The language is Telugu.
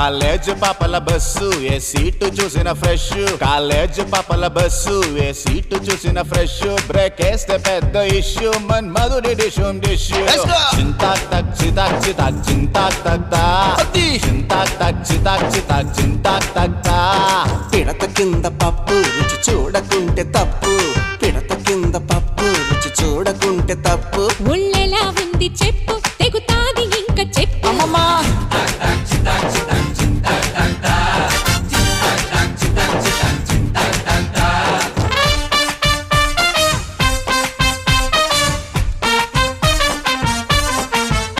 కాలేజ్ పాపల బస్సు ఏ సీటు చూసిన ఫ్రెష్, కాలేజ్ పాపల బస్సు ఏ సీటు చూసిన ఫ్రెష్, బ్రేక్ వేస్తే పెద్ద ఇష్యూ మన్ మధుడి డిషుమ్ డిష్యూ. చింతాక్ తక్ చితాక్ చితాక్ చింతాక్ తక్ తా, చింతాక్ తక్ చితాక్ చితాక్ చింతాక్ తక్ తా. పిడత కింద పప్పు రుచి చూడకుంటే తప్పు, పిడత కింద పప్పు రుచి చూడకుంటే తప్పు.